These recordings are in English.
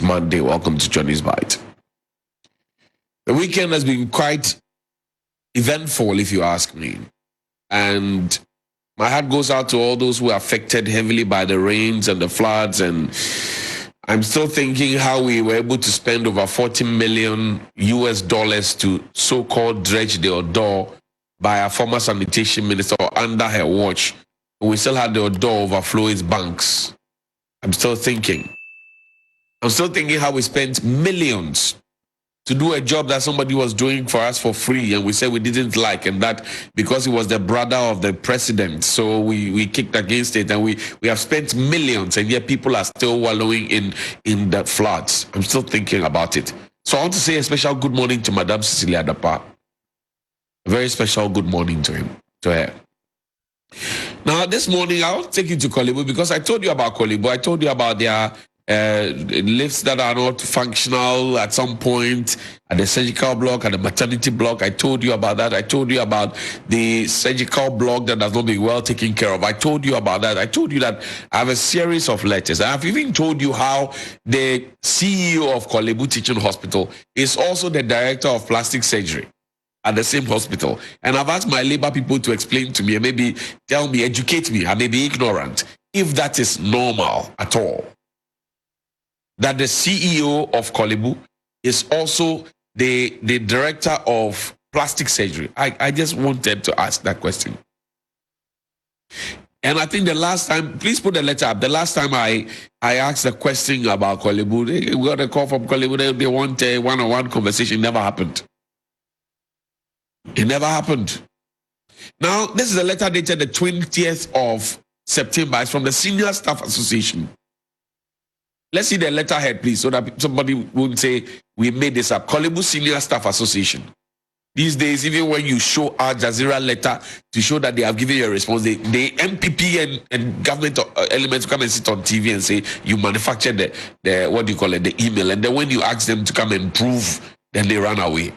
It's Monday. Welcome to Johnny's Bite. The weekend has been quite eventful, if you ask me. And my heart goes out to all those who are affected heavily by the rains and the floods. And I'm still thinking how we were able to spend over $40 million to so-called dredge the Addo by our former sanitation minister under her watch. We still had the Addo overflow its banks. I'm still thinking how we spent millions to do a job that somebody was doing for us for free, and we said we didn't like, and that because he was the brother of the president, so we kicked against it, and we have spent millions, and yet people are still wallowing in the floods. I'm still thinking about it. So I want to say a special good morning to Madame Cecilia Dapa. A very special good morning to her. Now, this morning, I'll take you to Korle Bu because I told you about Korle Bu. I told you about their lifts that are not functional at some point at the surgical block, at the maternity block. I told you about that. I told you about the surgical block that has not been well taken care of. I told you about that. I told you that I have a series of letters. I have even told you how the CEO of Korle Bu Teaching Hospital is also the director of plastic surgery at the same hospital. And I've asked my labor people to explain to me and maybe tell me, educate me. I may be ignorant if that is normal at all. That the CEO of Korle Bu is also the director of plastic surgery. I just wanted to ask that question. And I think the last time, please put the letter up. The last time I asked a question about Korle Bu, we got a call from Korle Bu. They want a one-on-one conversation. It never happened. It never happened. Now, this is a letter dated the 20th of September. It's from the Senior Staff Association. Let's see the letterhead, please, so that somebody won't say we made this up. Korle Bu Senior Staff Association. These days, even when you show Al Jazeera letter to show that they have given you a response, the MPP and government elements come and sit on TV and say you manufactured the what do you call it, the email, and then when you ask them to come and prove, then they run away.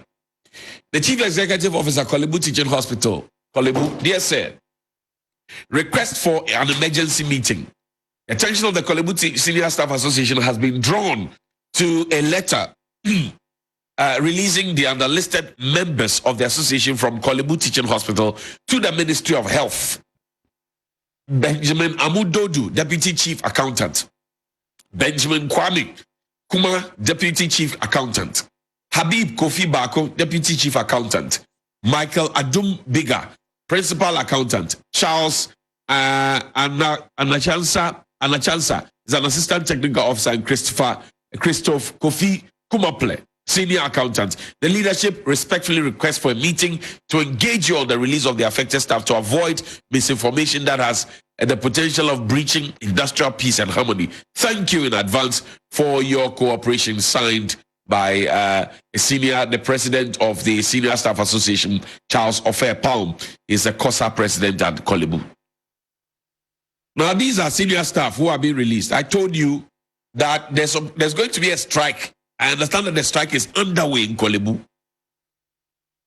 The Chief Executive Officer, Korle Bu Teaching Hospital, Korle Bu, dear sir, request for an emergency meeting. Attention of the Korle Bu Senior Staff Association has been drawn to a letter releasing the underlisted members of the association from Korle Bu Teaching Hospital to the Ministry of Health. Benjamin Amudodu, Deputy Chief Accountant. Benjamin Kwame Kuma, Deputy Chief Accountant. Habib Kofi Bako, Deputy Chief Accountant. Michael Adum Biga, Principal Accountant. Charles Anachansa is an Assistant Technical Officer, and Christoph Kofi Kumaple, Senior Accountant. The leadership respectfully requests for a meeting to engage you on the release of the affected staff to avoid misinformation that has the potential of breaching industrial peace and harmony. Thank you in advance for your cooperation. Signed by the president of the Senior Staff Association, Charles Ofer Palm, is the COSA president at Korle Bu. Now, these are senior staff who are being released. I told you that there's going to be a strike. I understand that the strike is underway in Korle Bu.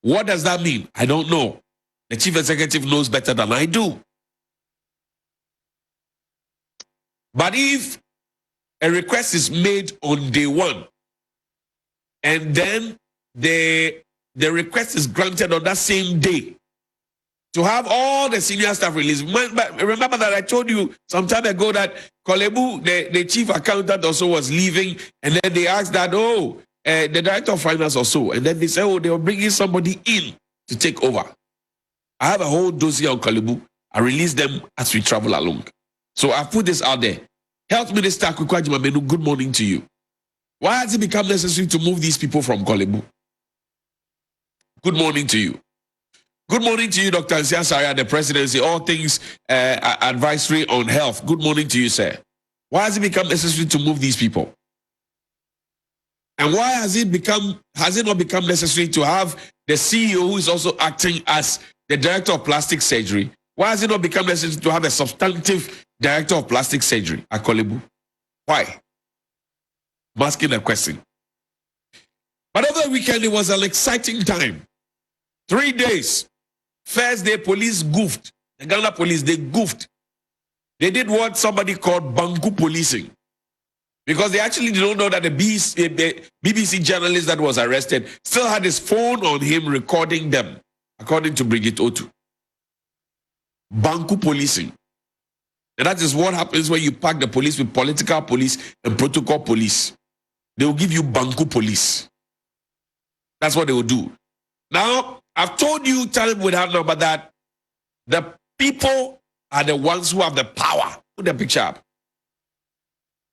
What does that mean? I don't know. The chief executive knows better than I do. But if a request is made on day one, and then the request is granted on that same day, to have all the senior staff released. Remember that I told you some time ago that Korle Bu, the chief accountant also was leaving, and then they asked that, the director of finance also, and then they said, they were bringing somebody in to take over. I have a whole dossier on Korle Bu. I release them as we travel along. So I've put this out there. Health Minister Kwekwaji Mamenu, good morning to you. Why has it become necessary to move these people from Korle Bu? Good morning to you. Good morning to you, Dr. Nsiah, the presidency, all things advisory on health. Good morning to you, sir. Why has it become necessary to move these people? And why has it not become necessary to have the CEO who is also acting as the director of plastic surgery? Why has it not become necessary to have a substantive director of plastic surgery at Korle Bu? Why? I'm asking a question. But over the weekend, it was an exciting time. 3 days. First day, police goofed. The Ghana police, they goofed. They did what somebody called Bangu policing. Because they actually don't know that the BBC journalist that was arrested still had his phone on him recording them, according to Brigitte Otu. Banku policing. And that is what happens when you pack the police with political police and protocol police. They will give you Banku police. That's what they will do. Now, I've told you time without number that the people are the ones who have the power. Put the picture up.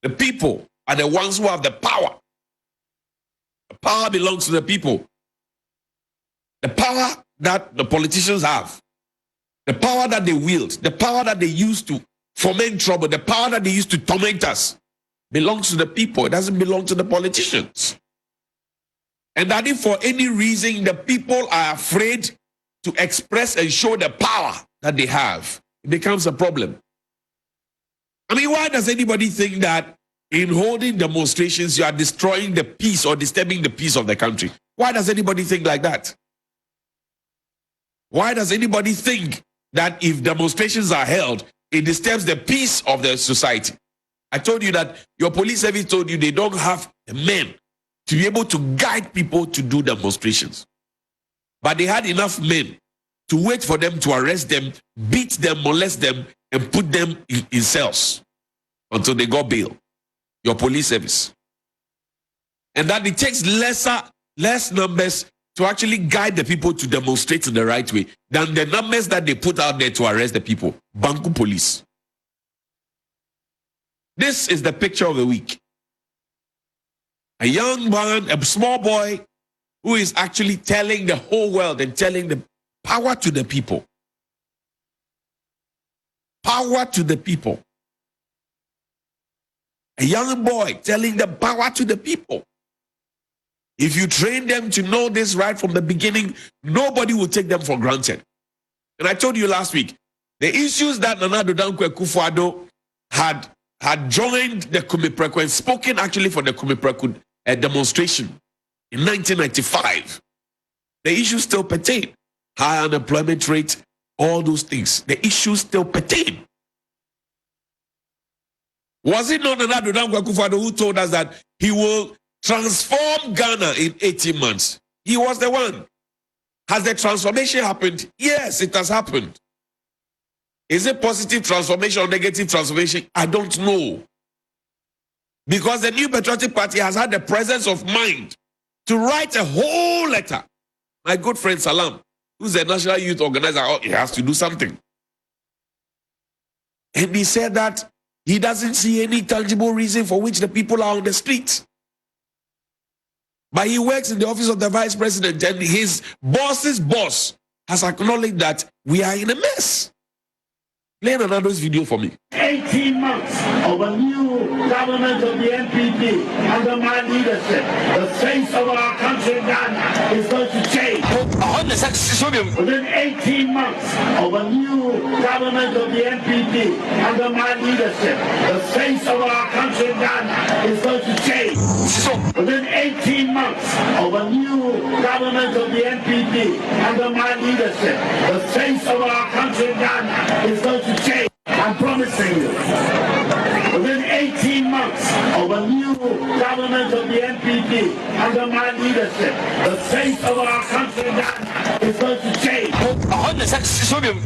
The people are the ones who have the power. The power belongs to the people. The power that the politicians have, the power that they wield, the power that they use to foment trouble, the power that they use to torment us, belongs to the people. It doesn't belong to the politicians. And that if for any reason the people are afraid to express and show the power that they have, it becomes a problem. I mean, why does anybody think that in holding demonstrations you are destroying the peace or disturbing the peace of the country? Why does anybody think like that? Why does anybody think that if demonstrations are held, it disturbs the peace of the society? I told you that your police service told you they don't have the men to be able to guide people to do demonstrations. But they had enough men to wait for them to arrest them, beat them, molest them, and put them in cells until they got bail. Your police service. And that it takes less numbers to actually guide the people to demonstrate in the right way than the numbers that they put out there to arrest the people. Banku police. This is the picture of the week. A young man, a small boy, who is actually telling the whole world and telling the power to the people. Power to the people. A young boy telling the power to the people. If you train them to know this right from the beginning, nobody will take them for granted. And I told you last week, the issues that Nana Addo had joined the Kumipreku and spoken actually for the Kumipreku demonstration in 1995. The issues still pertain. High unemployment rate, all those things. The issues still pertain. Was it not Nana Addo who told us that he will transform Ghana in 18 months? He was the one. Has the transformation happened? Yes, it has happened. Is it positive transformation or negative transformation? I don't know. Because the New Patriotic Party has had the presence of mind to write a whole letter. My good friend Salam, who's a national youth organizer, he has to do something. And he said that he doesn't see any tangible reason for which the people are on the streets. But he works in the office of the vice president, and his boss's boss has acknowledged that we are in a mess. Play another video for me. 18 months of a new government of the NPP under my leadership, the face of our country Ghana is going to change. Within 18 months of a new government of the NPP under my leadership, the face of our country Ghana is going to change. Within 18 months of a new government of the NPP under my leadership, the face of our country Ghana is going to change. I'm promising you. Within 18 months of a new government of the NPP under my leadership, the face of our country Ghana is going to change.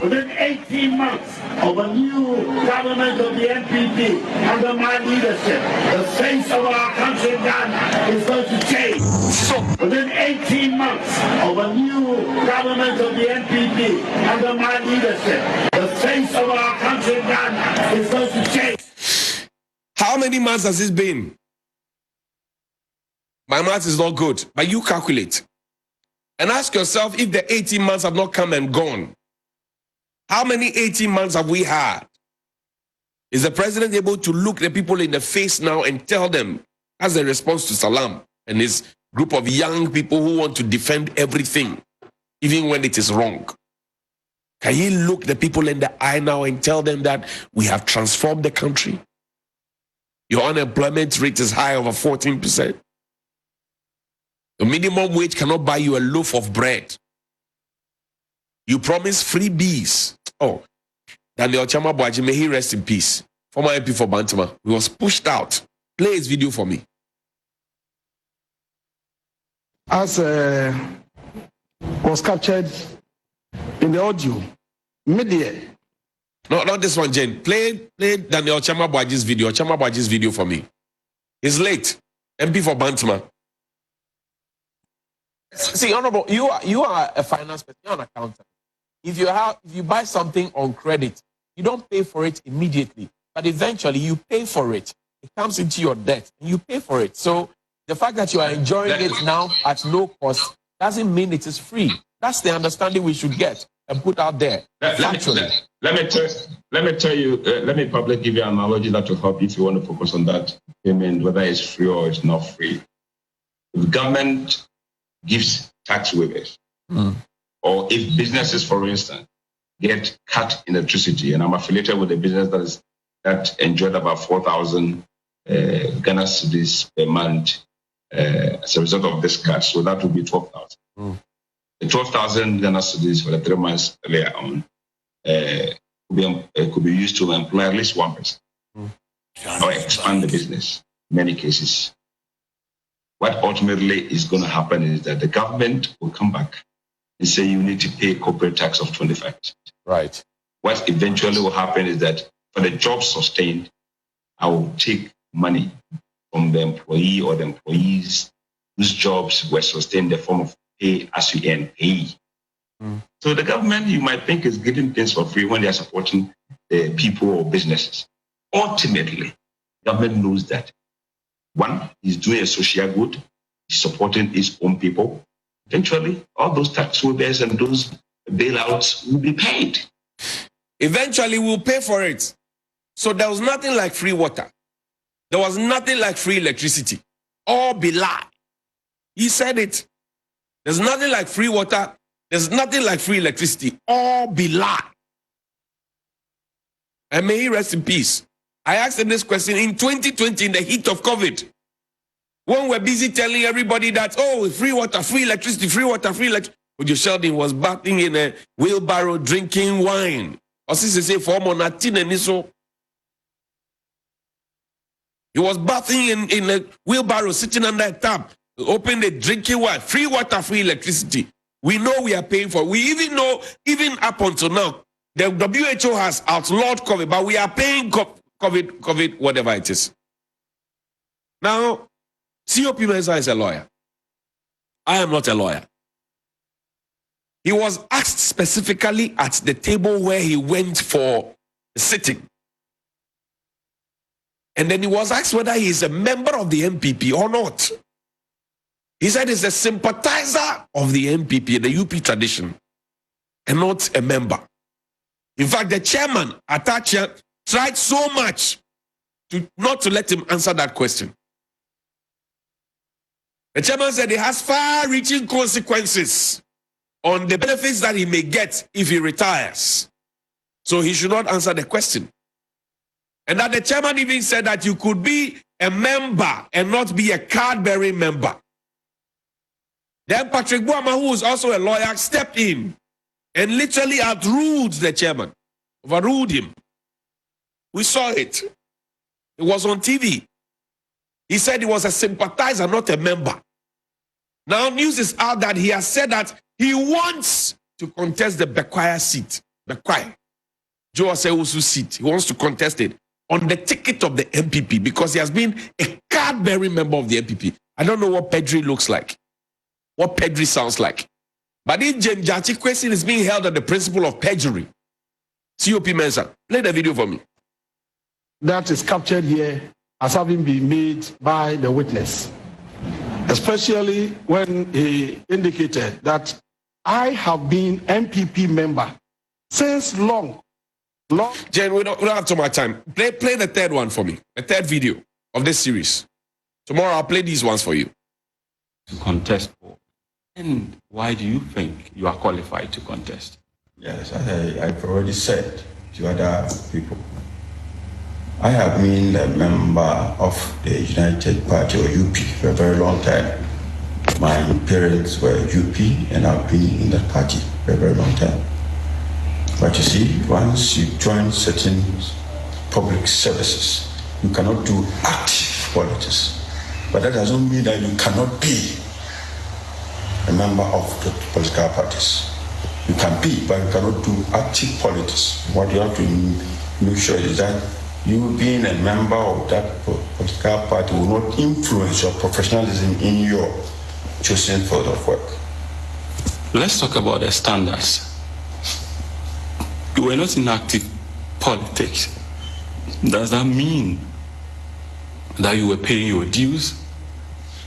Within 18 months of a new government of the NPP under my leadership, the face of our country Ghana is going to change. Within 18 months of a new government of the NPP under my leadership, the face of our country Ghana is going to change. How many months has this been? My math is not good, but you calculate. And ask yourself if the 18 months have not come and gone. How many 18 months have we had? Is the president able to look the people in the face now and tell them, as a response to Salam and his group of young people who want to defend everything, even when it is wrong? Can he look the people in the eye now and tell them that we have transformed the country? Your unemployment rate is high, over 14%. The minimum wage cannot buy you a loaf of bread. You promise freebies. Oh, Daniel Chama Boaji, may he rest in peace. Former MP for Bantama. He was pushed out Play his video for me. As was captured in the audio, media. No, not this one, Jane. Play Daniel Chamabuaji's video. Chamabuaji's video for me. He's late. MP for Bantama. See, Honorable, you are a finance person, you're an accountant. If you buy something on credit, you don't pay for it immediately, but eventually you pay for it. It comes into your debt, and you pay for it. So the fact that you are enjoying it now at no cost doesn't mean it is free. That's the understanding we should get and put out there. Let me tell you, let me probably give you an analogy that will help if you want to focus on that payment, whether it's free or it's not free. If the government gives tax waivers, or if businesses, for instance, get cut in electricity, and I'm affiliated with a business that enjoyed about 4,000 Ghana cedis per month as a result of this cut, so that would be 12,000. The 12,000 Ghana cedis for the 3 months earlier on could be used to employ at least one person or expand the business. In many cases, what ultimately is going to happen is that the government will come back and say you need to pay corporate tax of 25%. Right. What eventually will happen is that for the job sustained, I will take money from the employee or the employees whose jobs were sustained in the form of pay as you earn pay. So the government, you might think, is getting things for free when they are supporting the people or businesses. Ultimately, government knows that one, he's doing a social good, he's supporting his own people. Eventually, all those tax waivers and those bailouts will be paid. Eventually, we'll pay for it. So there was nothing like free water. There was nothing like free electricity. All be lie. He said it. There's nothing like free water. There's nothing like free electricity. All be lie. And may he rest in peace. I asked him this question in 2020 in the heat of COVID. When we're busy telling everybody that, oh, free water, free electricity, free water, free electricity. Ojo Sheldon was bathing in a wheelbarrow drinking wine. Or since say for Monatin and so. He was bathing in a wheelbarrow sitting under a tap, open the drinking wine, free water, free electricity. We know we are paying for it. We even know, even up until now, the WHO has outlawed COVID, but we are paying COVID, whatever it is. Now, COP Mensah is a lawyer. I am not a lawyer. He was asked specifically at the table where he went for a sitting. And then he was asked whether he is a member of the MPP or not. He said he's a sympathizer of the MPP, the UP tradition, and not a member. In fact, the chairman, Atachia, tried so much not to let him answer that question. The chairman said it has far-reaching consequences on the benefits that he may get if he retires. So he should not answer the question. And that the chairman even said that you could be a member and not be a card-bearing member. Then Patrick Boama, who is also a lawyer, stepped in and literally outruled the chairman, overruled him. We saw it. It was on TV. He said he was a sympathizer, not a member. Now news is out that he has said that he wants to contest the Bekwai seat. Bekwai. Joe Asewusu seat. He wants to contest it on the ticket of the MPP because he has been a card-bearing member of the MPP. I don't know what Pedri looks like, what Pedri sounds like. But this Jachi question is being held on the principle of perjury. COP Mensah, play the video for me. That is captured here as having been made by the witness, especially when he indicated that I have been MPP member since long. Jen, we don't have too much time. Play the third one for me, the third video of this series. Tomorrow I'll play these ones for you. To contest for. And why do you think you are qualified to contest? Yes, I've already said to other people. I have been a member of the United Party or UP for a very long time. My parents were UP and I've been in that party for a very long time. But you see, once you join certain public services, you cannot do active politics. But that doesn't mean that you cannot be a member of the political parties. You can be, but you cannot do active politics. What you have to make sure is that you being a member of that political party will not influence your professionalism in your chosen field of work. Let's talk about the standards. You were not in active politics. Does that mean that you were paying your dues?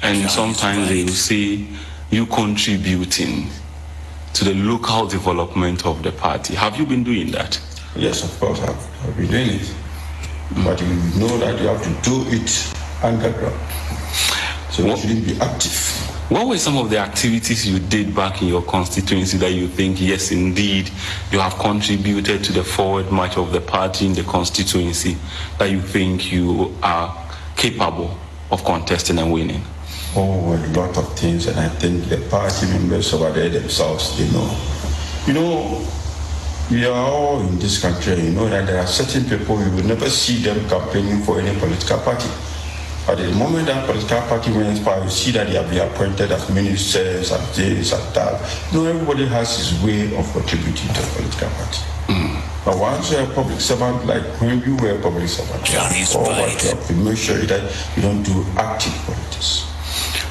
And sometimes they will say you contributing to the local development of the party. Have you been doing that? Yes, of course, I've been doing it. But you know that you have to do it underground. So you shouldn't be active. What were some of the activities you did back in your constituency that you think, yes, indeed, you have contributed to the forward march of the party in the constituency that you think you are capable of contesting and winning? Oh, a lot of things, and I think the party members over there themselves, they know. You know, we are all in this country, you know that there are certain people you will never see them campaigning for any political party. But the moment that political party wins power, you see that they have been appointed as ministers, as this, as that. You know, everybody has his way of contributing to a political party. But once you're a public servant, like when you were a public servant, all what you have to make sure that you don't do active politics.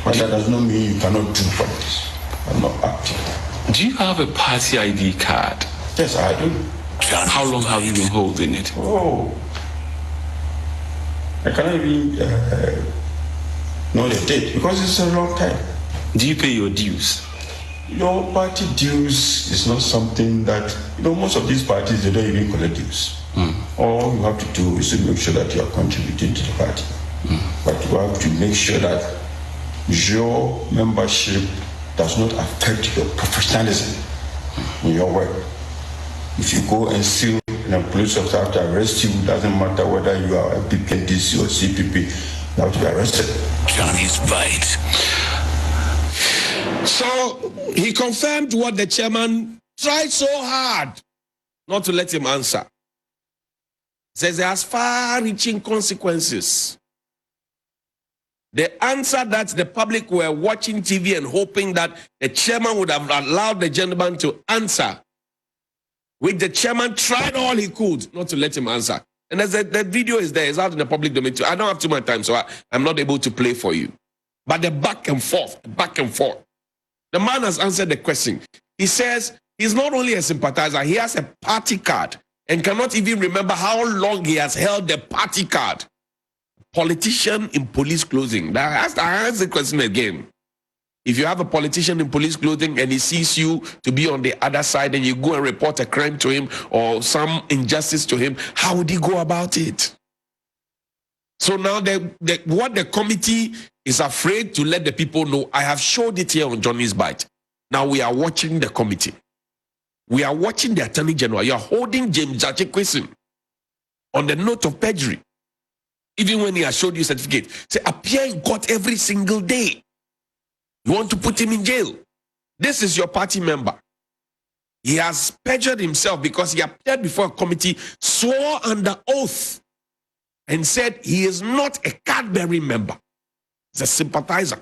But that does not mean you cannot do politics. I'm not active. Do you have a party ID card? Yes, I do. How long have you been holding it? Oh, I cannot even know the date because it's a long time. Do you pay your dues? You know, party dues is not something that, you know, most of these parties, they don't even collect dues. All you have to do is to make sure that you are contributing to the party. But you have to make sure that your membership does not affect your professionalism in your work. If you go and steal and a police officer have to arrest you, it doesn't matter whether you are a PPNDC or CPP, you have to be arrested. Johnny's Bite. So he confirmed what the chairman tried so hard not to let him answer. Says there has far-reaching consequences. The answer that the public were watching TV and hoping that the chairman would have allowed the gentleman to answer, which the chairman tried all he could not to let him answer. And as the video is there, it's out in the public domain too. I don't have too much time, so I'm not able to play for you. But the back and forth. The man has answered the question. He says he's not only a sympathizer, he has a party card and cannot even remember how long he has held the party card. Politician in police clothing. I ask the question again. If you have a politician in police clothing and he sees you to be on the other side and you go and report a crime to him or some injustice to him, how would he go about it? So now what the committee is afraid to let the people know, I have showed it here on Johnny's Bite. Now we are watching the committee. We are watching the Attorney General. You are holding James Jachekwesen on the note of perjury. Even when he has showed you certificate. Say, appear in court every single day. You want to put him in jail. This is your party member. He has perjured himself because he appeared before a committee, swore under oath, and said he is not a card-bearing member. He's a sympathizer.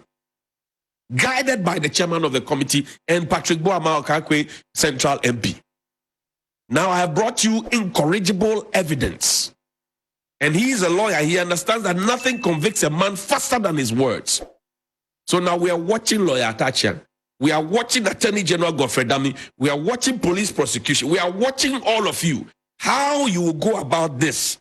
Guided by the chairman of the committee and Patrick Boama Okakwe, Central MP. Now I have brought you incorrigible evidence. And he is a lawyer. He understands that nothing convicts a man faster than his words. So now we are watching Lawyer Atachian. We are watching Attorney General Godfrey Dami. We are watching police prosecution. We are watching all of you. How you will go about this